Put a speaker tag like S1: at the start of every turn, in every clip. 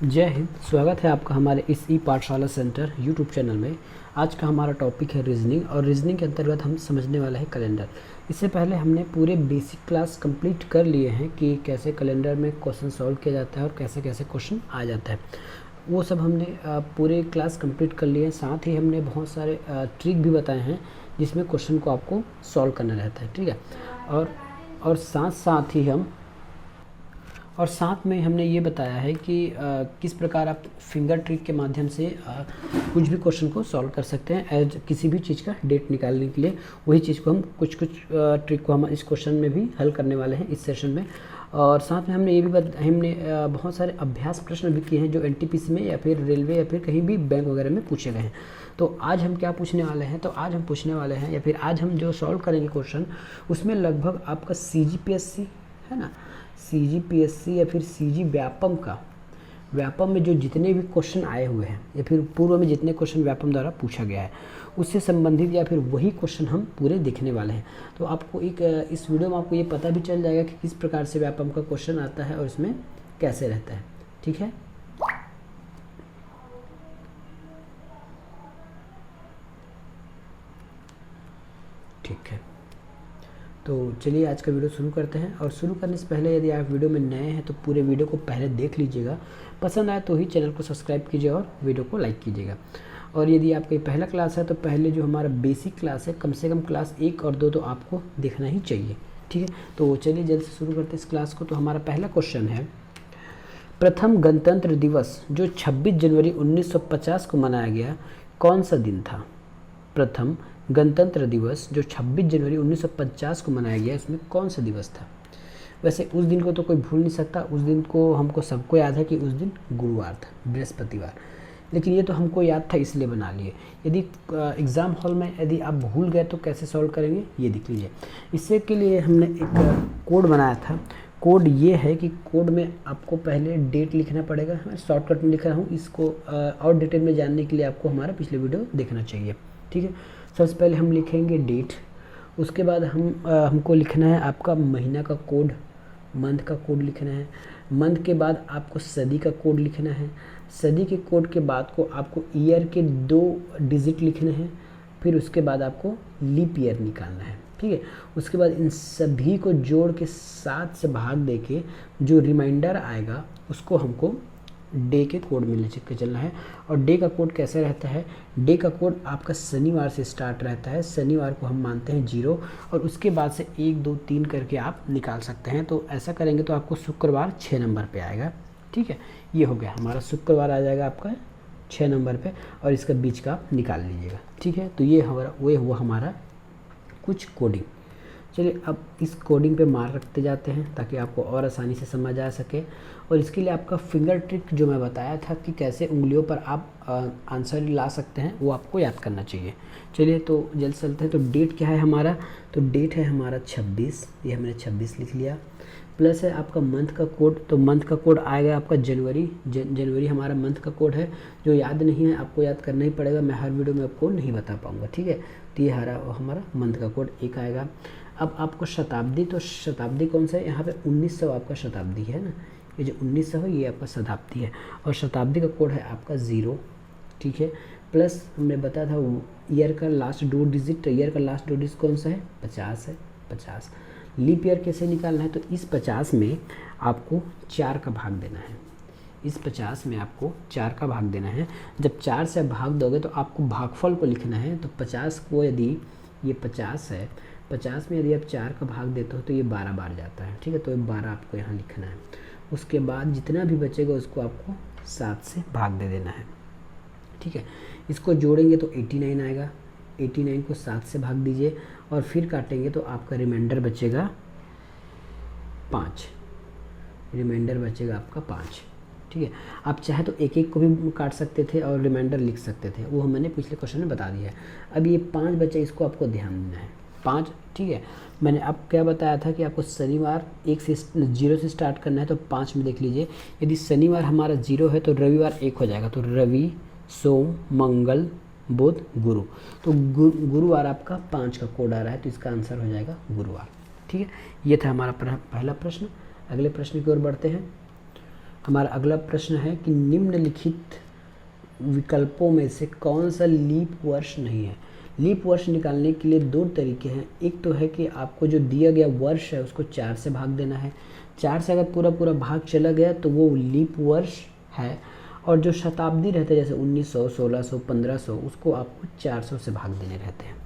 S1: जय हिंद। स्वागत है आपका हमारे इस ई पाठशाला सेंटर यूट्यूब चैनल में। आज का हमारा टॉपिक है रीजनिंग और रीजनिंग के अंतर्गत हम समझने वाला है कैलेंडर। इससे पहले हमने पूरे बेसिक क्लास कंप्लीट कर लिए हैं कि कैसे कैलेंडर में क्वेश्चन सॉल्व किया जाता है और कैसे कैसे क्वेश्चन आ जाता है, वो सब हमने पूरे क्लास कंप्लीट कर लिए हैं। साथ ही हमने बहुत सारे ट्रिक भी बताए हैं जिसमें क्वेश्चन को आपको सॉल्व करना रहता है, ठीक है। और साथ में हमने ये बताया है कि किस प्रकार आप फिंगर ट्रिक के माध्यम से कुछ भी क्वेश्चन को सॉल्व कर सकते हैं एज किसी भी चीज़ का डेट निकालने के लिए। वही चीज़ को हम कुछ ट्रिक को हम इस क्वेश्चन में भी हल करने वाले हैं इस सेशन में। और साथ में हमने ये भी हमने बहुत सारे अभ्यास प्रश्न भी किए हैं जो एनटीपीसी में या फिर रेलवे या फिर कहीं भी बैंक वगैरह में पूछे गए हैं। तो आज हम क्या पूछने वाले हैं, तो आज हम पूछने वाले हैं या फिर आज हम जो सॉल्व करेंगे क्वेश्चन, उसमें लगभग आपका सीजीपीएससी है ना, सीजीपीएससी या फिर सीजी व्यापम में जो जितने भी क्वेश्चन आए हुए हैं या फिर पूर्व में जितने क्वेश्चन व्यापम द्वारा पूछा गया है उससे संबंधित या फिर वही क्वेश्चन हम पूरे देखने वाले हैं। तो आपको इस वीडियो में आपको ये पता भी चल जाएगा कि किस प्रकार से व्यापम का क्वेश्चन आता है और इसमें कैसे रहता है, ठीक है। ठीक है, तो चलिए आज का वीडियो शुरू करते हैं। और शुरू करने से पहले यदि आप वीडियो में नए हैं तो पूरे वीडियो को पहले देख लीजिएगा, पसंद आए तो ही चैनल को सब्सक्राइब कीजिए और वीडियो को लाइक कीजिएगा। और यदि आपका पहला क्लास है तो पहले जो हमारा बेसिक क्लास है कम से कम क्लास 1 और 2 तो आपको देखना ही चाहिए, ठीक है। तो चलिए जल्द से शुरू करते हैं इस क्लास को। तो हमारा पहला क्वेश्चन है, प्रथम गणतंत्र दिवस जो 26 जनवरी 1950 को मनाया गया कौन सा दिन था। प्रथम गणतंत्र दिवस जो 26 जनवरी 1950 को मनाया गया इसमें कौन सा दिवस था। वैसे उस दिन को तो कोई भूल नहीं सकता, उस दिन को हमको सबको याद है कि उस दिन गुरुवार था, बृहस्पतिवार। लेकिन ये तो हमको याद था इसलिए बना लिए। यदि एग्ज़ाम हॉल में यदि आप भूल गए तो कैसे सॉल्व करेंगे ये देख लीजिए। इससे के लिए हमने एक कोड बनाया था। कोड ये है कि कोड में आपको पहले डेट लिखना पड़ेगा। मैं शॉर्टकट में लिख रहा हूँ, इसको और डिटेल में जानने के लिए आपको हमारा पिछले वीडियो देखना चाहिए, ठीक है। सबसे पहले हम लिखेंगे डेट, उसके बाद हमको लिखना है आपका महीना का कोड, मंथ का कोड लिखना है। मंथ के बाद आपको सदी का कोड लिखना है। सदी के कोड के बाद को आपको ईयर के 2 डिजिट लिखने हैं। फिर उसके बाद आपको लीप ईयर निकालना है, ठीक है। उसके बाद इन सभी को जोड़ के 7 से भाग दे के जो रिमाइंडर आएगा उसको हमको डे के कोड में ले के चलना है। और डे का कोड कैसे रहता है, डे का कोड आपका शनिवार से स्टार्ट रहता है। शनिवार को हम मानते हैं 0 और उसके बाद से 1 2 3 करके आप निकाल सकते हैं। तो ऐसा करेंगे तो आपको शुक्रवार 6 नंबर पे आएगा, ठीक है। ये हो गया हमारा शुक्रवार आ जाएगा आपका 6 नंबर पे और इसका बीच का आप निकाल लीजिएगा, ठीक है। तो ये हुआ हमारा कुछ कोडिंग। चलिए अब इस कोडिंग पे मार्क रखते जाते हैं ताकि आपको और आसानी से समझ आ सके। और इसके लिए आपका फिंगर ट्रिक जो मैं बताया था कि कैसे उंगलियों पर आप आंसर ला सकते हैं वो आपको याद करना चाहिए। चलिए तो जल्द चलते हैं। तो डेट क्या है हमारा, तो डेट है हमारा 26, ये हमने 26 लिख लिया। प्लस है आपका मंथ का कोड, तो मंथ का कोड आएगा आपका जनवरी। जनवरी हमारा मंथ का कोड है, जो याद नहीं है आपको याद करना ही पड़ेगा, मैं हर वीडियो में आपको नहीं बता पाऊँगा, ठीक है। तो ये हमारा मंथ का कोड 1 आएगा। अब आपको शताब्दी, तो शताब्दी कौन सा है, यहाँ पे 1900 आपका शताब्दी है ना, ये जो 1900 है ये आपका शताब्दी है। और शताब्दी का कोड है आपका 0, ठीक है। प्लस हमने बताया था ईयर का लास्ट 2 डिजिट, तो ईयर का लास्ट 2 डिजिट कौन सा है, 50 है, 50। लीप ईयर कैसे निकालना है, तो इस 50 में आपको 4 का भाग देना है। इस 50 में आपको 4 का भाग देना है। जब 4 से भाग दोगे तो आपको भागफल को लिखना है। तो 50 को यदि ये 50 है, 50 में यदि आप 4 का भाग देते हो तो ये 12 बार जाता है, ठीक है। तो ये 12 आपको यहाँ लिखना है। उसके बाद जितना भी बचेगा उसको आपको 7 से भाग दे देना है, ठीक है। इसको जोड़ेंगे तो 89 आएगा। 89 को 7 से भाग दीजिए और फिर काटेंगे तो आपका रिमाइंडर बचेगा 5। रिमाइंडर बचेगा आपका 5, ठीक है। आप चाहे तो एक एक को भी काट सकते थे और रिमाइंडर लिख सकते थे, वो मैंने पिछले क्वेश्चन में बता दिया है। अब ये 5 बचे, इसको आपको ध्यान देना है, 5, ठीक है। मैंने अब क्या बताया था कि आपको शनिवार 1 से 0 से स्टार्ट करना है, तो 5 में देख लीजिए। यदि शनिवार हमारा 0 है तो रविवार 1 हो जाएगा, तो रवि, सोम, मंगल, बुध, गुरु। तो गुरुवार आपका 5 का कोड आ रहा है, तो इसका आंसर हो जाएगा गुरुवार, ठीक है। ये था हमारा पहला प्रश्न। अगले प्रश्न की ओर बढ़ते हैं। हमारा अगला प्रश्न है कि निम्नलिखित विकल्पों में से कौन सा लीप वर्ष नहीं है। लीप वर्ष निकालने के लिए दो तरीके हैं। एक तो है कि आपको जो दिया गया वर्ष है उसको 4 से भाग देना है। 4 से अगर पूरा पूरा भाग चला गया तो वो लीप वर्ष है, और जो शताब्दी रहते हैं जैसे 1900, 1600, 1500, उसको आपको 400 से भाग देने रहते हैं।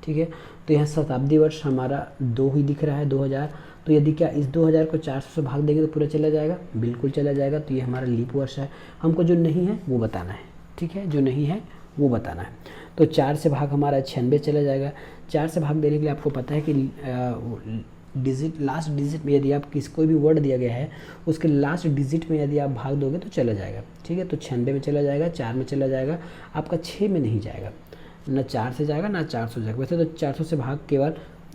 S1: ठीक है, तो यहाँ शताब्दी वर्ष हमारा 2 ही दिख रहा है, 2000। तो यदि क्या इस 2000 को 400 से भाग देंगे तो पूरा चला जाएगा? बिल्कुल चला जाएगा। तो ये हमारा लीप वर्ष है। हमको जो नहीं है वो बताना है। ठीक है, जो नहीं है वो बताना है। तो 4 से भाग हमारा 96 चला जाएगा। 4 से भाग देने के लिए आपको पता है कि डिजिट, लास्ट डिजिट में यदि आप कोई भी वर्ड दिया गया है उसके लास्ट डिजिट में यदि आप भाग दोगे तो चला जाएगा। ठीक है, तो 96 में चला जाएगा, 4 में चला जाएगा, आपका 6 में नहीं जाएगा। ना 4 से जाएगा ना 400 जाएगा। वैसे तो 400 से भाग केवल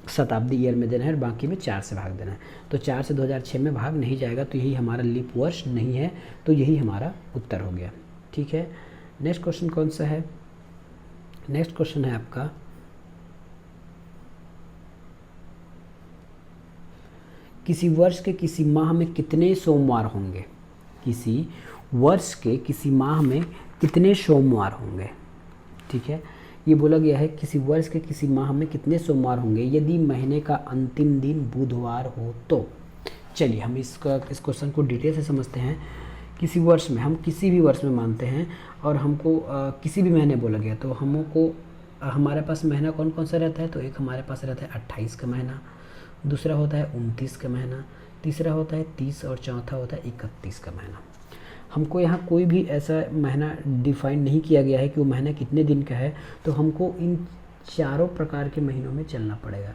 S1: शताब्दी ईयर में देना है और बाकी में 4 से भाग देना है। तो 4 से 2006 में भाग नहीं जाएगा, तो यही हमारा लीप वर्ष नहीं है। तो यही हमारा उत्तर हो गया। ठीक है, नेक्स्ट क्वेश्चन कौन सा है? नेक्स्ट क्वेश्चन है आपका किसी वर्ष के किसी माह में कितने सोमवार होंगे? किसी वर्ष के किसी माह में कितने सोमवार होंगे? ठीक है, ये बोला गया है किसी वर्ष के किसी माह में कितने सोमवार होंगे यदि महीने का अंतिम दिन बुधवार हो तो। चलिए हम इस क्वेश्चन को डिटेल से समझते हैं। किसी वर्ष में, हम किसी भी वर्ष में मानते हैं, और हमको किसी भी महीने बोला गया तो हमको हमारे पास महीना कौन कौन सा रहता है? तो एक हमारे पास रहता है 28 का महीना, दूसरा होता है 29 का महीना, तीसरा होता है 30 और चौथा होता है 31 का महीना। हमको यहाँ कोई भी ऐसा महीना डिफाइन नहीं किया गया है कि वो महीना कितने दिन का है, तो हमको इन चारों प्रकार के महीनों में चलना पड़ेगा।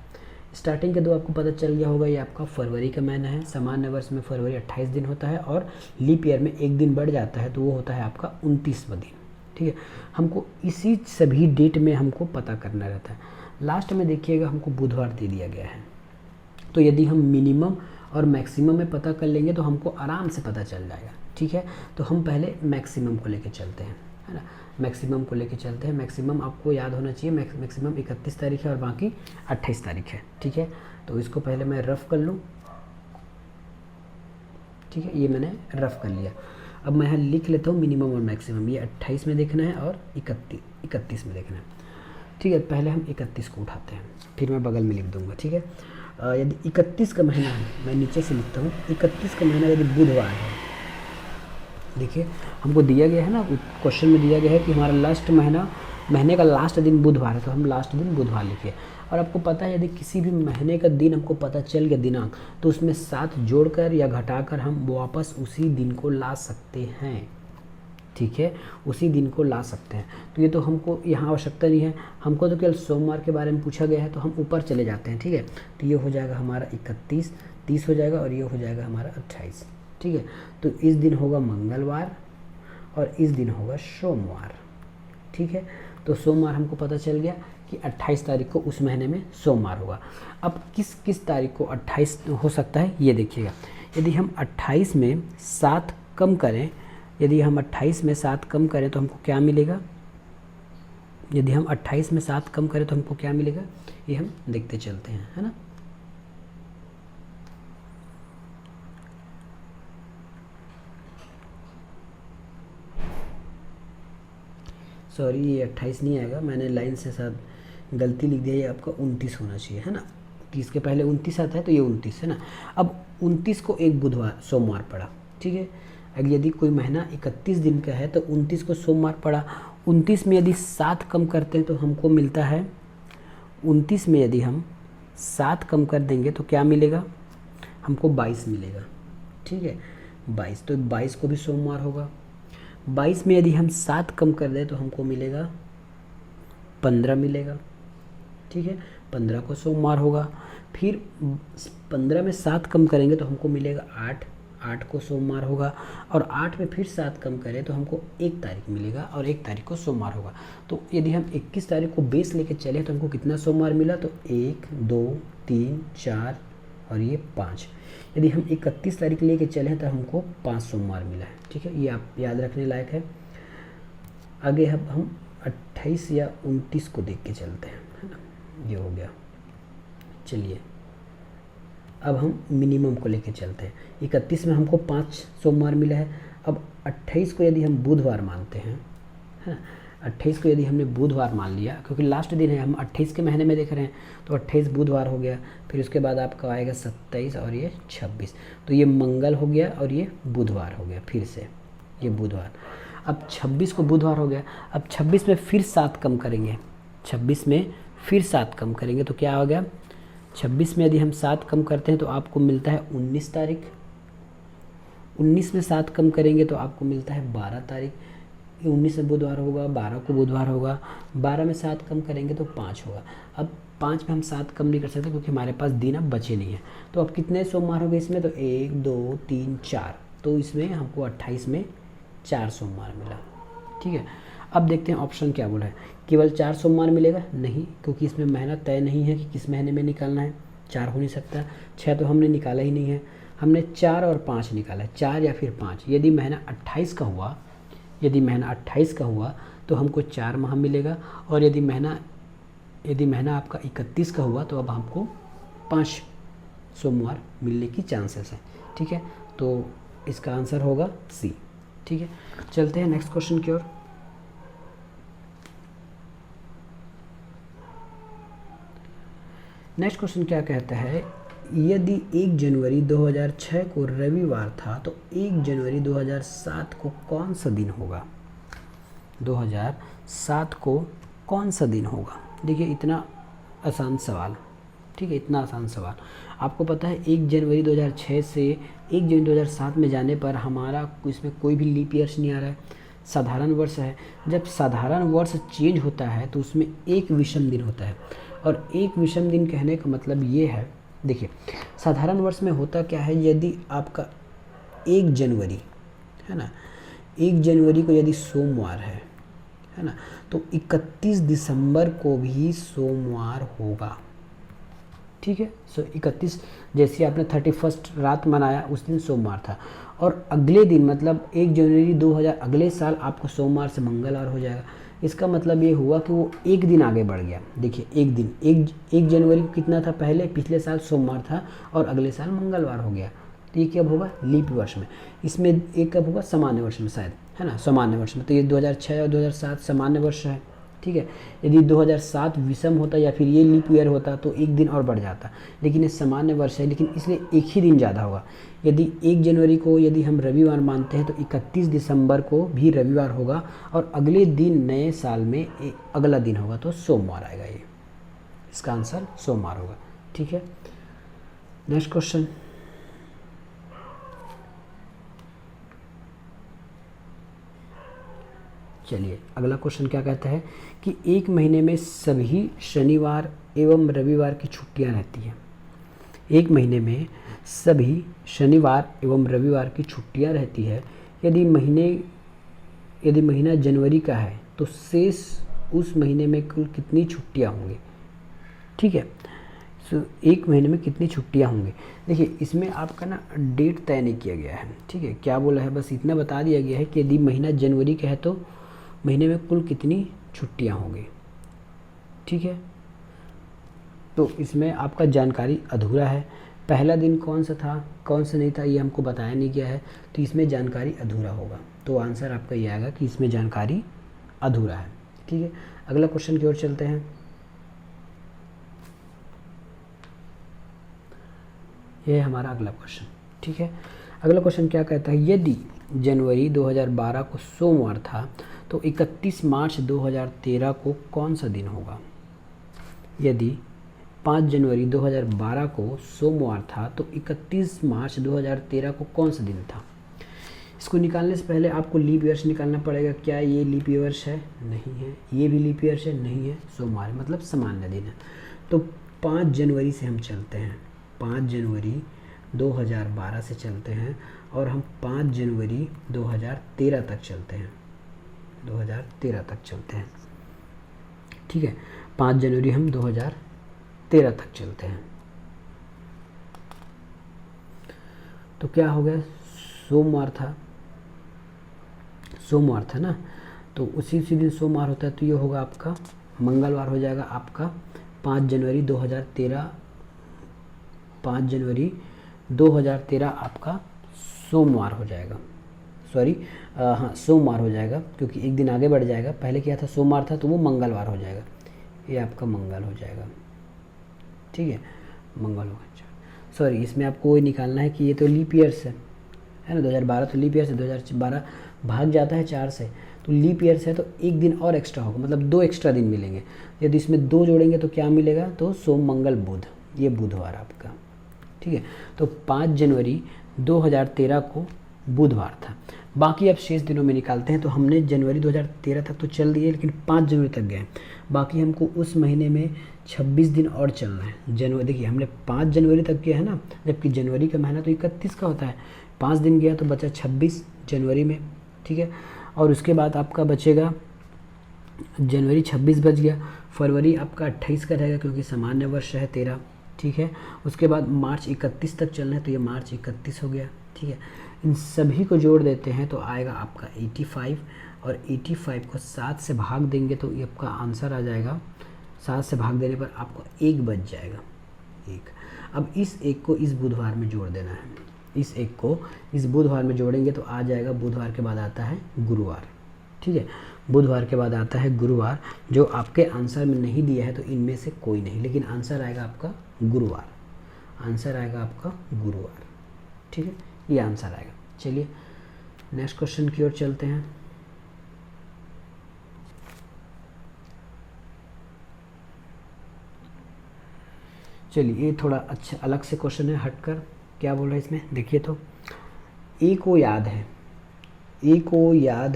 S1: स्टार्टिंग के दो आपको पता चल गया होगा, ये आपका फरवरी का महीना है। सामान्य वर्ष में फरवरी 28 दिन होता है और लीप ईयर में एक दिन बढ़ जाता है तो वो होता है आपका 29वां दिन। ठीक है, हमको इसी सभी डेट में हमको पता करना रहता है। लास्ट में देखिएगा हमको बुधवार दे दिया गया है, तो यदि हम मिनिमम और मैक्सिमम में पता कर लेंगे तो हमको आराम से पता चल जाएगा। ठीक है, तो हम पहले मैक्सिमम को लेके चलते हैं, है ना। मैक्सिमम को लेके चलते हैं। मैक्सिमम आपको याद होना चाहिए, मैक्सिमम 31 तारीख है और बाकी 28 तारीख है। ठीक है, तो इसको पहले मैं रफ़ कर लूँ। ठीक है, ये मैंने रफ़ कर लिया। अब मैं यहाँ लिख लेता हूँ मिनिमम और मैक्सिमम। ये 28 में देखना है और 31 में देखना है। ठीक है, पहले हम 31 को उठाते हैं, फिर मैं बगल में लिख दूँगा। ठीक है, यदि 31 का महीना है, मैं नीचे से लिखता हूँ, 31 का महीना यदि बुधवार है, देखिए हमको दिया गया है ना, क्वेश्चन में दिया गया है कि हमारा लास्ट महीने का लास्ट दिन बुधवार है, तो हम लास्ट दिन बुधवार लिखिए। और आपको पता है यदि किसी भी महीने का दिन हमको पता चल गया दिनांक, तो उसमें 7 जोड़कर या घटाकर हम वापस उसी दिन को ला सकते हैं। ठीक है, उसी दिन को ला सकते हैं। तो ये तो हमको यहाँ आवश्यकता नहीं है, हमको तो केवल सोमवार के बारे में पूछा गया है, तो हम ऊपर चले जाते हैं। ठीक है, तो ये हो जाएगा हमारा 31, 30 हो जाएगा और ये हो जाएगा हमारा 28। ठीक है, तो इस दिन होगा मंगलवार और इस दिन होगा सोमवार। ठीक है, तो सोमवार हमको पता चल गया कि 28 तारीख को उस महीने में सोमवार होगा। अब किस किस तारीख को 28 हो सकता है ये देखिएगा। यदि हम 28 में 7 कम करें, यदि हम 28 में 7 कम करें तो हमको क्या मिलेगा? यदि हम 28 में 7 कम करें तो हमको क्या मिलेगा, ये हम देखते चलते हैं, है ना। सॉरी, ये 28 नहीं आएगा, मैंने लाइन से साथ गलती लिख दिया, ये आपका 29 होना चाहिए, है ना। 30 के पहले 29 आता है तो ये 29 है ना। अब 29 को एक बुधवार सोमवार पड़ा। ठीक है, अगर यदि कोई महीना 31 दिन का है तो 29 को सोमवार पड़ा। 29 में यदि 7 कम करते हैं तो हमको मिलता है, 29 में यदि हम 7 कम कर देंगे तो क्या मिलेगा हमको? 22 मिलेगा। ठीक है, 22, तो 22 को भी सोमवार होगा। 22 में यदि हम 7 कम कर दें तो हमको मिलेगा 15 मिलेगा। ठीक है, 15 को सोमवार होगा। फिर 15 में 7 कम करेंगे तो हमको मिलेगा 8, 8 को सोमवार होगा। और 8 में फिर 7 कम करें तो हमको 1 तारीख मिलेगा और 1 तारीख को सोमवार होगा। तो यदि हम 21 तारीख को बेस लेके चले तो हमको कितना सोमवार मिला? तो 1, 2, 3, 4 और ये 5। यदि हम 31 तारीख लेके चले तो हमको 5 सोमवार मिला है। ठीक है, ये आप याद रखने लायक है। आगे अब हम 28 या 29 को देख के चलते हैं, है ना। ये हो गया। चलिए अब हम मिनिमम को लेके चलते हैं। 31 में हमको 5 सोमवार मिला है। अब 28 को यदि हम बुधवार मानते हैं, है ना, 28 को यदि हमने बुधवार मान लिया, क्योंकि लास्ट दिन है, हम 28 के महीने में देख रहे हैं, तो 28 बुधवार हो गया। फिर उसके बाद आपका आएगा 27 और ये 26, तो ये मंगल हो गया और ये बुधवार हो गया। फिर से ये बुधवार। अब 26 को बुधवार हो गया। अब 26 में फिर 7 कम करेंगे, 26 में फिर 7 कम करेंगे तो क्या हो गया, 26 में यदि हम 7 कम करते हैं तो आपको मिलता है 19 तारीख। 19 में 7 कम करेंगे तो आपको मिलता है 12 तारीख। 19 में बुधवार होगा, 12 को बुधवार होगा। 12 में 7 कम करेंगे तो 5 होगा। अब 5 में हम 7 कम नहीं कर सकते क्योंकि हमारे पास दिन अब बचे नहीं है। तो अब कितने सोमवार हो गए इसमें, तो 1 2 3 4, तो इसमें हमको 28 में 4 सोमवार मिला। ठीक है, अब देखते हैं ऑप्शन क्या बोला है। केवल 4 सोमवार मिलेगा, नहीं, क्योंकि इसमें महीना तय नहीं है कि किस महीने में निकालना है। 4 हो नहीं सकता, 6 तो हमने निकाला ही नहीं है। हमने 4 और 5 निकाला है, 4 या फिर 5। यदि महीना 28 का हुआ, यदि महीना 28 का हुआ तो हमको 4 माह मिलेगा। और यदि महीना आपका 31 का हुआ तो अब हमको 5 सोमवार मिलने की चांसेस है। ठीक है, तो इसका आंसर होगा सी। ठीक है, चलते हैं नेक्स्ट क्वेश्चन की ओर। नेक्स्ट क्वेश्चन क्या कहता है, यदि 1 जनवरी 2006 को रविवार था तो 1 जनवरी 2007 को कौन सा दिन होगा। 2007 को कौन सा दिन होगा। देखिए इतना आसान सवाल, ठीक है, इतना आसान सवाल। आपको पता है 1 जनवरी 2006 से 1 जनवरी 2007 में जाने पर हमारा इसमें कोई भी लीप ईयर्स नहीं आ रहा है, साधारण वर्ष है। जब साधारण वर्ष चेंज होता है तो उसमें एक विषम दिन होता है। और एक विषम दिन कहने का मतलब ये है, देखिए साधारण वर्ष में होता क्या है, यदि आपका 1 जनवरी है ना, 1 जनवरी को यदि सोमवार है ना, तो 31 दिसंबर को भी सोमवार होगा। ठीक है, सो 31 जैसे आपने 31 रात मनाया उस दिन सोमवार था, और अगले दिन मतलब 1 जनवरी 2000 अगले साल आपको सोमवार से मंगलवार हो जाएगा। इसका मतलब ये हुआ कि वो एक दिन आगे बढ़ गया। देखिए एक दिन, 1 जनवरी को कितना था पहले, पिछले साल सोमवार था और अगले साल मंगलवार हो गया। तो ये कब होगा, लीप वर्ष में। इसमें एक कब होगा, सामान्य वर्ष में शायद, है ना, सामान्य वर्ष में। तो ये 2006 और 2007 सामान्य वर्ष है। ठीक है, यदि 2007 विषम होता या फिर ये लीप ईयर होता तो एक दिन और बढ़ जाता, लेकिन ये सामान्य वर्ष है, लेकिन इसलिए एक ही दिन ज़्यादा होगा। यदि 1 जनवरी को यदि हम रविवार मानते हैं तो 31 दिसंबर को भी रविवार होगा, और अगले दिन नए साल में अगला दिन होगा तो सोमवार आएगा। ये इसका आंसर सोमवार होगा। ठीक है, नेक्स्ट क्वेश्चन। चलिए अगला क्वेश्चन क्या कहता है कि 1 महीने में सभी शनिवार एवं रविवार की छुट्टियां रहती हैं। 1 महीने में सभी शनिवार एवं रविवार की छुट्टियां रहती है। यदि महीना जनवरी का है तो शेष उस महीने में कुल कितनी छुट्टियां होंगी। ठीक है, सो 1 महीने में कितनी छुट्टियां होंगी। देखिए इसमें आपका ना डेट तय नहीं किया गया है। ठीक है, क्या बोला है, बस इतना बता दिया गया है कि यदि महीना जनवरी का है तो महीने में कुल कितनी छुट्टियां होंगी। ठीक है, तो इसमें आपका जानकारी अधूरा है। पहला दिन कौन सा था कौन सा नहीं था ये हमको बताया नहीं गया है, तो इसमें जानकारी अधूरा होगा। तो आंसर आपका ये आएगा कि इसमें जानकारी अधूरा है। ठीक है, अगला क्वेश्चन की ओर चलते हैं। ये है हमारा अगला क्वेश्चन। ठीक है, अगला क्वेश्चन क्या कहता है, यदि जनवरी 2012 को सोमवार था तो 31 मार्च 2013 को कौन सा दिन होगा। यदि 5 जनवरी 2012 को सोमवार था तो 31 मार्च 2013 को कौन सा दिन था। इसको निकालने से पहले आपको लीप ईयर्स निकालना पड़ेगा। क्या ये लीप ईयर्स है, नहीं है। ये भी लीप ईयर्स है, नहीं है। सोमवार मतलब सामान्य दिन है। तो 5 जनवरी से हम चलते हैं, 5 जनवरी 2012 से चलते हैं और हम 5 जनवरी 2013 तक चलते हैं, 2013 तक चलते हैं। ठीक है, 5 जनवरी हम 2013 तक चलते हैं। तो क्या हो गया, सोमवार था ना, तो उसी दिन सोमवार होता है, तो ये होगा आपका मंगलवार हो जाएगा। आपका 5 जनवरी 2013 5 जनवरी 2013 आपका सोमवार हो जाएगा। सॉरी, हाँ सोमवार हो जाएगा, क्योंकि एक दिन आगे बढ़ जाएगा। पहले क्या था, सोमवार था, तो वो मंगलवार हो जाएगा। ये आपका मंगल हो जाएगा, ठीक है, मंगल होगा। सॉरी, इसमें आपको ये निकालना है कि ये तो लीप ईयर्स है ना, 2012 तो लीप ईयर से, 2012 भाग जाता है 4 से, तो लीप ईयर से, तो एक दिन और एक्स्ट्रा होगा, मतलब 2 एक्स्ट्रा दिन मिलेंगे। यदि इसमें 2 जोड़ेंगे तो क्या मिलेगा, तो सोम मंगल बुध, ये बुधवार आपका, ठीक है। तो 5 जनवरी 2013 को बुधवार था। बाकी अब शेष दिनों में निकालते हैं। तो हमने जनवरी 2013 तक तो चल दिए, लेकिन 5 जनवरी तक गए। बाकी हमको उस महीने में 26 दिन और चलना है। जनवरी देखिए हमने 5 जनवरी तक किया है ना, जबकि जनवरी का महीना तो 31 का होता है। 5 दिन गया तो बचा 26 जनवरी में, ठीक है। और उसके बाद आपका बचेगा, जनवरी 26 बच गया, फरवरी आपका 28 का रहेगा क्योंकि सामान्य वर्ष है 13, ठीक है। उसके बाद मार्च 31 तक चलना है, तो ये मार्च 31 हो गया, ठीक है। इन सभी को जोड़ देते हैं तो आएगा आपका 85, और 85 को 7 से भाग देंगे तो ये आपका आंसर आ जाएगा। 7 से भाग देने पर आपको 1 बच जाएगा, 1। अब इस 1 को इस बुधवार में जोड़ देना है। इस 1 को इस बुधवार में जोड़ेंगे तो आ जाएगा, बुधवार के बाद आता है गुरुवार, ठीक है। बुधवार के बाद आता है गुरुवार, जो आपके आंसर में नहीं दिया है तो इनमें से कोई नहीं, लेकिन आंसर आएगा आपका गुरुवार, आंसर आएगा आपका गुरुवार, ठीक है, ये आंसर आएगा। चलिए नेक्स्ट क्वेश्चन की ओर चलते हैं। चलिए ये थोड़ा अच्छा अलग से क्वेश्चन है, हटकर। क्या बोल रहा है इसमें, देखिए तो, ए को याद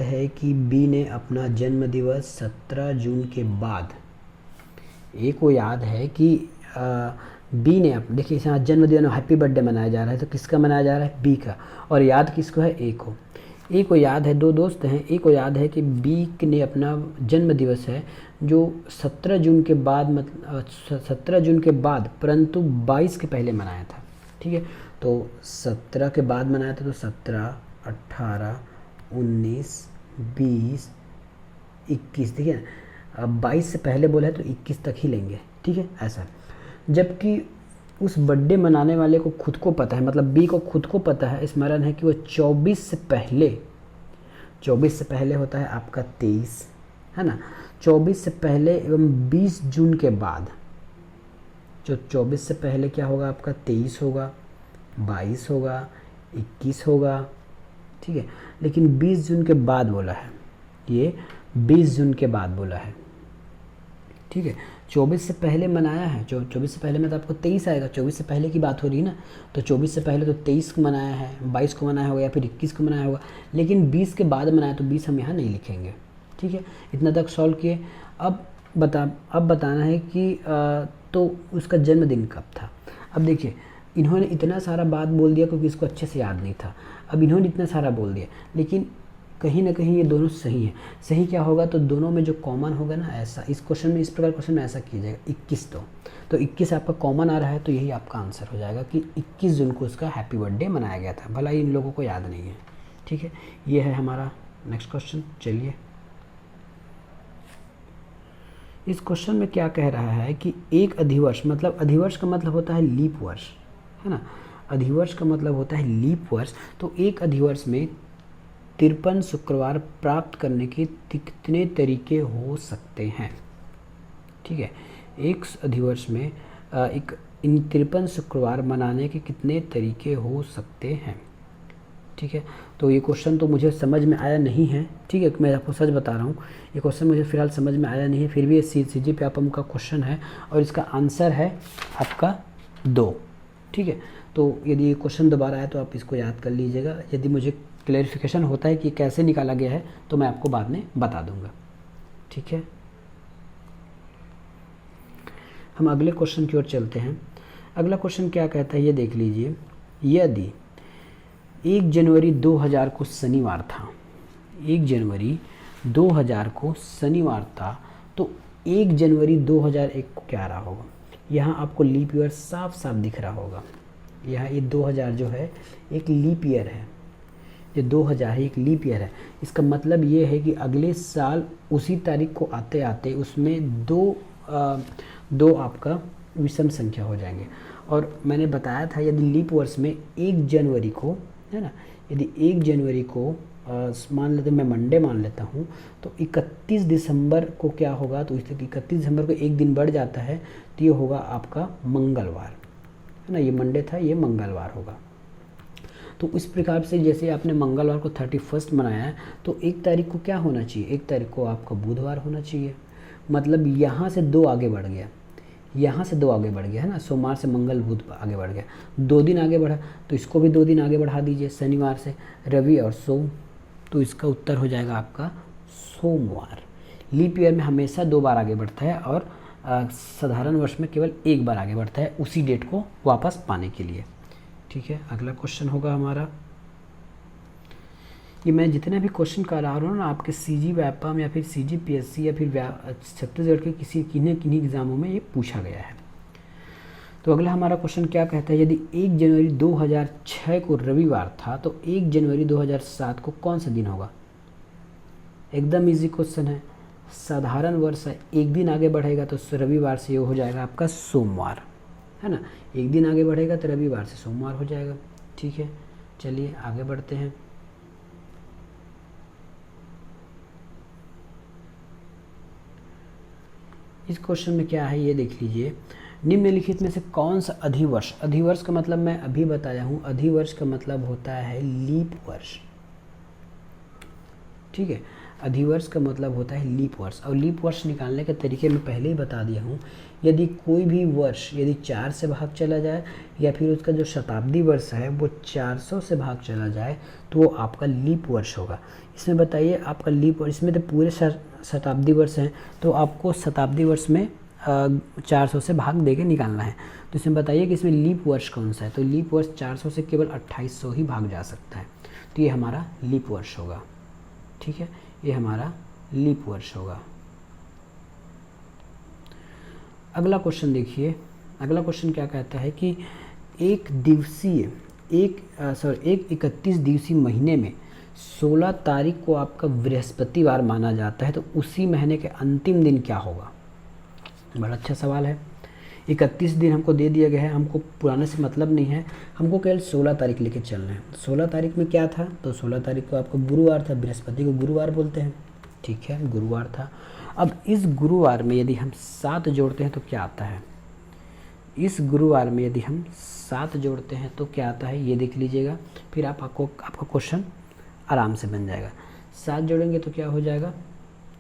S1: है कि बी ने अपना जन्म दिवस 17 जून के बाद, ए को याद है कि बी ने, देखिए यहाँ जन्म दिवस हैप्पी बर्थडे मनाया जा रहा है, तो किसका मनाया जा रहा है, बी का, और याद किसको है, ए को। ए को याद है, 2 दोस्त हैं, ए को याद है कि बी ने अपना जन्म दिवस है जो 17 जून के बाद, मतलब 17 जून के बाद परंतु 22 के पहले मनाया था, ठीक है। तो 17 के बाद मनाया था, तो 17, 18, 19, 20, 21, ठीक है। अब 22 से पहले बोला है तो 21 तक ही लेंगे, ठीक है, ऐसा। जबकि उस बर्थडे मनाने वाले को खुद को पता है, मतलब बी को खुद को पता है, स्मरण है कि वो 24 से पहले होता है आपका 23, है ना। 24 से पहले एवं 20 जून के बाद, जो 24 से पहले क्या होगा आपका, 23 होगा, 22 होगा, 21 होगा, ठीक है। लेकिन 20 जून के बाद बोला है, ये 20 जून के बाद बोला है, ठीक है। 24 से पहले मनाया है, 24 से पहले में तो आपको 23 आएगा, 24 से पहले की बात हो रही है ना, तो 24 से पहले तो 23 को मनाया है, 22 को मनाया होगा या फिर 21 को मनाया होगा, लेकिन 20 के बाद मनाया, तो 20 हम यहाँ नहीं लिखेंगे, ठीक है। इतना तक सॉल्व किए। अब बताना है कि तो उसका जन्मदिन कब था। अब देखिए इन्होंने इतना सारा बात बोल दिया क्योंकि इसको अच्छे से याद नहीं था। अब इन्होंने इतना सारा बोल दिया, लेकिन कहीं ना कहीं ये दोनों सही है। सही क्या होगा, तो दोनों में जो कॉमन होगा ना, ऐसा इस क्वेश्चन में, इस प्रकार क्वेश्चन में ऐसा किया जाएगा, 21 तो 21 आपका कॉमन आ रहा है, तो यही आपका आंसर हो जाएगा कि 21 जून को उसका हैप्पी बर्थडे मनाया गया था, भला इन लोगों को याद नहीं है, ठीक है। ये है हमारा नेक्स्ट क्वेश्चन। चलिए इस क्वेश्चन में क्या कह रहा है कि एक अधिवर्ष, मतलब अधिवर्ष का मतलब होता है लीप वर्ष, है ना। अधिवर्ष का मतलब होता है लीप वर्ष। तो एक अधिवर्ष में 53 शुक्रवार प्राप्त करने के कितने तरीके हो सकते हैं, ठीक है। एक अधिवर्ष में एक इन 53 शुक्रवार मनाने के कितने तरीके हो सकते हैं, ठीक है। तो ये क्वेश्चन तो मुझे समझ में आया नहीं है, ठीक है, मैं आपको सच बता रहा हूँ, ये क्वेश्चन मुझे फिलहाल समझ में आया नहीं है, फिर भी ये CG PAPM का क्वेश्चन है और इसका आंसर है आपका 2, ठीक है। तो यदि ये क्वेश्चन दोबारा आए तो आप इसको याद कर लीजिएगा। यदि मुझे क्लैरिफिकेशन होता है कि कैसे निकाला गया है तो मैं आपको बाद में बता दूंगा, ठीक है। हम अगले क्वेश्चन की ओर चलते हैं। अगला क्वेश्चन क्या कहता है ये देख लीजिए। यदि 1 जनवरी 2000 को शनिवार था, 1 जनवरी 2000 को शनिवार था, तो 1 जनवरी 2001 को क्या रहा होगा। यहाँ आपको लीप ईयर साफ साफ दिख रहा होगा। यहाँ ये 2000 जो है एक लीप ईयर है, ये 2000 है एक लीप ईयर है। इसका मतलब ये है कि अगले साल उसी तारीख को आते आते उसमें दो आपका विषम संख्या हो जाएंगे, और मैंने बताया था यदि लीप वर्ष में 1 जनवरी को, है ना, यदि 1 जनवरी को मान लेते, मैं मंडे मान लेता हूँ, तो 31 दिसंबर को क्या होगा, तो 31 दिसंबर को एक दिन बढ़ जाता है, तो ये होगा आपका मंगलवार, है ना, ये मंडे था, ये मंगलवार होगा। तो इस प्रकार से जैसे आपने मंगलवार को 31 मनाया है, तो 1 तारीख को क्या होना चाहिए, 1 तारीख को आपका बुधवार होना चाहिए। मतलब यहाँ से 2 आगे बढ़ गया, यहाँ से 2 आगे बढ़ गया, है ना, सोमवार से मंगल बुध आगे बढ़ गया, 2 दिन आगे बढ़ा, तो इसको भी 2 दिन आगे बढ़ा दीजिए, शनिवार से रवि और सोम, तो इसका उत्तर हो जाएगा आपका सोमवार। लीप ईयर में हमेशा 2 बार आगे बढ़ता है और साधारण वर्ष में केवल 1 बार आगे बढ़ता है, उसी डेट को वापस पाने के लिए। ठीक है, अगला क्वेश्चन होगा हमारा, ये मैं जितने भी क्वेश्चन कर रहा हूँ ना, आपके सीजी व्यापम या फिर सीजी पीएससी या फिर छत्तीसगढ़ के किन्हीं एग्जामों में ये पूछा गया है। तो अगला हमारा क्वेश्चन क्या कहता है, यदि 1 जनवरी 2006 को रविवार था, तो 1 जनवरी 2007 को कौन सा दिन होगा। एकदम इजी क्वेश्चन है, साधारण वर्ष है, एक दिन आगे बढ़ेगा तो रविवार से ये हो जाएगा आपका सोमवार, है ना, एक दिन आगे बढ़ेगा तो रविवार से सोमवार हो जाएगा। ठीक है, चलिए आगे बढ़ते हैं। इस क्वेश्चन में क्या है ये देख लीजिए, निम्नलिखित में से कौन सा अधिवर्ष, अधिवर्ष का मतलब मैं अभी बताया हूँ, अधिवर्ष का मतलब होता है लीप वर्ष। ठीक है, अधिवर्ष का मतलब होता है लीप वर्ष, और लीप वर्ष निकालने के तरीके मैं पहले ही बता दिया हूँ। यदि कोई भी वर्ष यदि 4 से भाग चला जाए या फिर उसका जो शताब्दी वर्ष है वो 400 से भाग चला जाए तो वो आपका लीप वर्ष होगा। इसमें बताइए आपका लीप वर्ष, इसमें तो पूरे शताब्दी वर्ष हैं, तो आपको शताब्दी वर्ष में 400 से भाग देके निकालना है। तो इसमें बताइए कि इसमें लीप वर्ष कौन सा है, तो लीप वर्ष 400 से केवल 2800 ही भाग जा सकता है, तो ये हमारा लीप वर्ष होगा। ठीक है, ये हमारा लीप वर्ष होगा। अगला क्वेश्चन देखिए, अगला क्वेश्चन क्या कहता है कि एक 31 दिवसीय महीने में 16 तारीख को आपका बृहस्पतिवार माना जाता है, तो उसी महीने के अंतिम दिन क्या होगा। बड़ा अच्छा सवाल है। 31 दिन हमको दे दिया गया है, हमको पुराने से मतलब नहीं है, हमको केवल 16 तारीख लेके चलना है। 16 तारीख में क्या था, तो 16 तारीख को आपका गुरुवार था, बृहस्पति को गुरुवार बोलते हैं। ठीक है, गुरुवार था। अब इस गुरुवार में यदि हम 7 जोड़ते हैं तो क्या आता है, इस गुरुवार में यदि हम 7 जोड़ते हैं तो क्या आता है ये देख लीजिएगा, फिर आपका क्वेश्चन आराम से बन जाएगा। 7 जोड़ेंगे तो क्या हो जाएगा,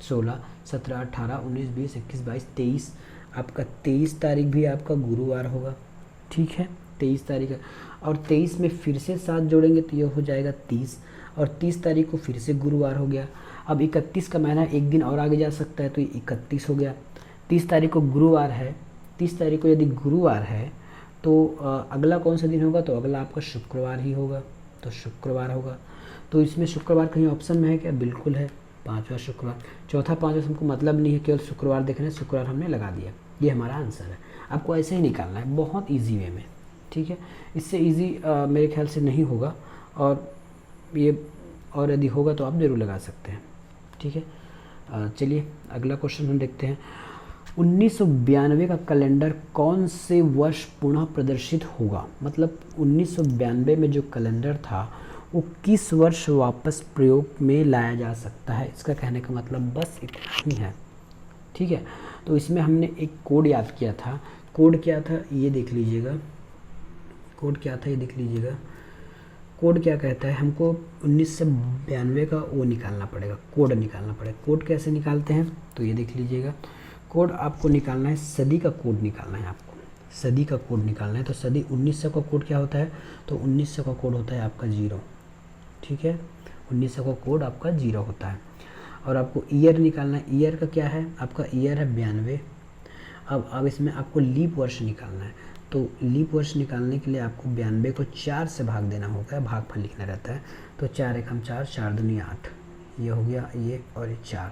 S1: 16, 17, 18, 19, 20, 21, 22, 23, आपका 23 तारीख भी आपका गुरुवार होगा। ठीक है, 23 तारीख है, और 23 में फिर से 7 जोड़ेंगे तो ये हो जाएगा 30, और 30 तारीख को फिर से गुरुवार हो गया। अब 31 का महीना एक दिन और आगे जा सकता है, तो ये 31 हो गया। 30 तारीख को गुरुवार है, 30 तारीख को यदि गुरुवार है तो अगला कौन सा दिन होगा, तो अगला आपका शुक्रवार ही होगा, तो शुक्रवार होगा। तो इसमें शुक्रवार कहीं ऑप्शन में है क्या, बिल्कुल है, 5वां शुक्रवार। चौथा 5वां हमको मतलब नहीं है, केवल शुक्रवार देखना है, शुक्रवार हमने लगा दिया, ये हमारा आंसर है। आपको ऐसे ही निकालना है, बहुत इजी वे में। ठीक है, इससे इजी मेरे ख्याल से नहीं होगा, और यदि होगा तो आप ज़रूर लगा सकते हैं। ठीक है, चलिए अगला क्वेश्चन हम देखते हैं। 1992 का कैलेंडर कौन से वर्ष पुनः प्रदर्शित होगा, मतलब 1992 में जो कैलेंडर था वो किस वर्ष वापस प्रयोग में लाया जा सकता है, इसका कहने का मतलब बस इतना ही है। ठीक है, तो इसमें हमने एक कोड याद किया था। कोड क्या था ये देख लीजिएगा, कोड क्या था ये देख लीजिएगा। कोड क्या कहता है, हमको 1992 का वो निकालना पड़ेगा, कोड निकालना पड़ेगा। कोड कैसे निकालते हैं तो ये देख लीजिएगा। कोड आपको निकालना है, सदी का कोड निकालना है, आपको सदी का कोड निकालना है। तो सदी 1900 का कोड क्या होता है, तो 1900 का कोड होता है आपका 0। ठीक है, 1900 का कोड आपका 0 होता है। और आपको ईयर निकालना है, ईयर का क्या है, आपका ईयर है 92। अब इसमें आपको लीप वर्ष निकालना है, तो लीप वर्ष निकालने के लिए आपको 92 को 4 से भाग देना होगा, भागफल लिखना रहता है। तो 4 एकम 4, 4 दूनी 8, ये हो गया ये, और ये 4,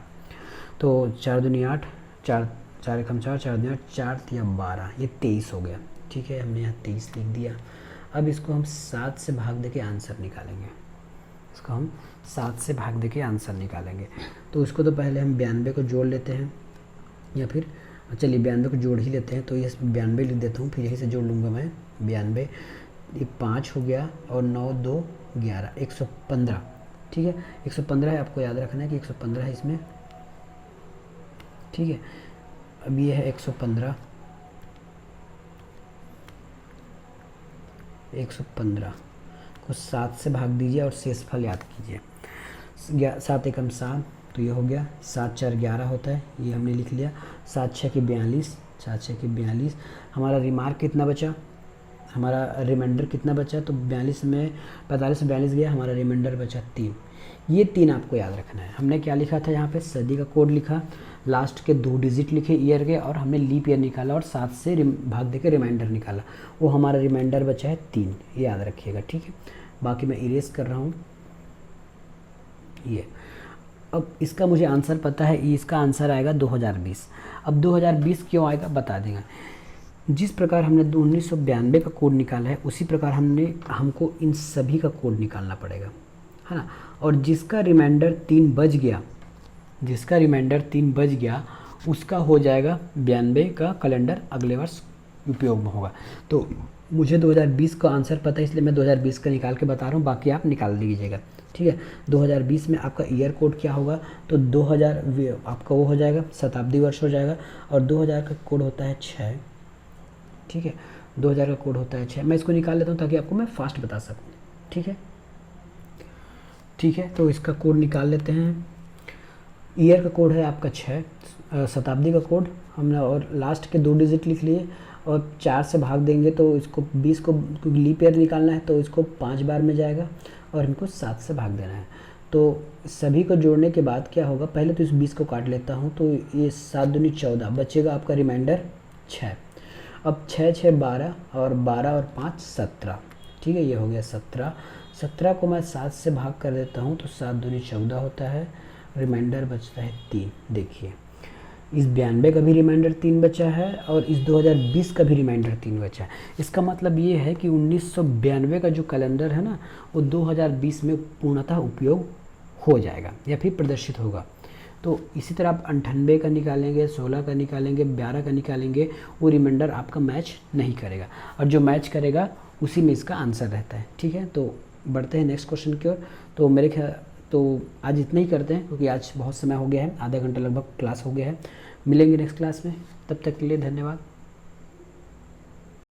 S1: तो 4 दूनी 8, 4 एकम 4, 4 दूनी 8, 4 तिया 12, ये 23 हो गया। ठीक है, हमने यहाँ 23 लिख दिया। अब इसको हम 7 से भाग दे के आंसर निकालेंगे, इसको हम 7 से भाग दे के आंसर निकालेंगे। तो उसको तो पहले हम 92 को जोड़ लेते हैं, या फिर चलिए 92 को जोड़ ही लेते हैं, तो ये 92 लिख देता हूँ, फिर यहीं से जोड़ लूँगा मैं 92, ये 5 हो गया और 9 2 11, 115। ठीक है, 115 है, आपको याद रखना है कि 115 है इसमें। ठीक है, अब ये है 115, 115 को 7 से भाग दीजिए और शेष फल याद कीजिए। 7 एकम 7, तो ये हो गया, 7 4 11 होता है, ये हमने लिख लिया। 7 6 की 42, 7 6 की 42। हमारा रिमार्क कितना बचा, हमारा रिमाइंडर कितना बचा, तो 42 में 45 से 42 गया, हमारा रिमाइंडर बचा 3। ये 3 आपको याद रखना है। हमने क्या लिखा था यहाँ पे, सदी का कोड लिखा, लास्ट के 2 डिजिट लिखे ईयर के, और हमने लीप ईयर निकाला और 7 से भाग दे के रिमाइंडर निकाला, वो हमारा रिमाइंडर बचा है 3, ये याद रखिएगा। ठीक है, बाकी मैं इरेज कर रहा हूँ ये। अब इसका मुझे आंसर पता है, इसका आंसर आएगा 2020। अब 2020 क्यों आएगा बता देगा। जिस प्रकार हमने 1992 का कोड निकाला है, उसी प्रकार हमको इन सभी का कोड निकालना पड़ेगा, है ना। और जिसका रिमाइंडर 3 बज गया, जिसका रिमाइंडर 3 बज गया, उसका हो जाएगा 92 का कैलेंडर अगले वर्ष उपयोग में होगा। तो मुझे 2020 का आंसर पता है, इसलिए मैं 2020 का निकाल के बता रहा हूँ, बाकी आप निकाल लीजिएगा। ठीक है, 2020 में आपका ईयर कोड क्या होगा, तो 2000 आपका वो हो जाएगा, शताब्दी वर्ष हो जाएगा, और 2000 का कोड होता है 6। ठीक है, 2000 का कोड होता है 6। मैं इसको निकाल लेता हूँ ताकि आपको मैं फास्ट बता सकूँ। ठीक है, ठीक है, तो इसका कोड निकाल लेते हैं। ईयर का कोड है आपका 6, शताब्दी का कोड हमने और लास्ट के 2 डिजिट लिख लिए, और 4 से भाग देंगे तो इसको 20 को लीप ईयर निकालना है, तो इसको 5 बार में जाएगा, और इनको 7 से भाग देना है। तो सभी को जोड़ने के बाद क्या होगा, पहले तो इस 20 को काट लेता हूँ, तो ये 7 दूनी 14, बचेगा आपका रिमाइंडर 6। अब 6 6 12, और 12 और 5 17। ठीक है, ये हो गया 17। 17 को मैं 7 से भाग कर देता हूँ, तो 7 दूनी 14 होता है, रिमाइंडर बचता है 3। देखिए, इस 92 का भी रिमाइंडर 3 बचा है, और इस 2020 का भी रिमाइंडर 3 बचा है। इसका मतलब ये है कि 1992 का जो कैलेंडर है ना, वो 2020 में पूर्णतः उपयोग हो जाएगा या फिर प्रदर्शित होगा। तो इसी तरह आप 98 का निकालेंगे, 16 का निकालेंगे, 12 का निकालेंगे, वो रिमाइंडर आपका मैच नहीं करेगा, और जो मैच करेगा उसी में इसका आंसर रहता है। ठीक है, तो बढ़ते हैं नेक्स्ट क्वेश्चन की ओर। तो मेरे ख्याल तो आज इतना ही करते हैं, क्योंकि आज बहुत समय हो गया है, आधा घंटा लगभग क्लास हो गया है। मिलेंगे नेक्स्ट क्लास में, तब तक के लिए धन्यवाद।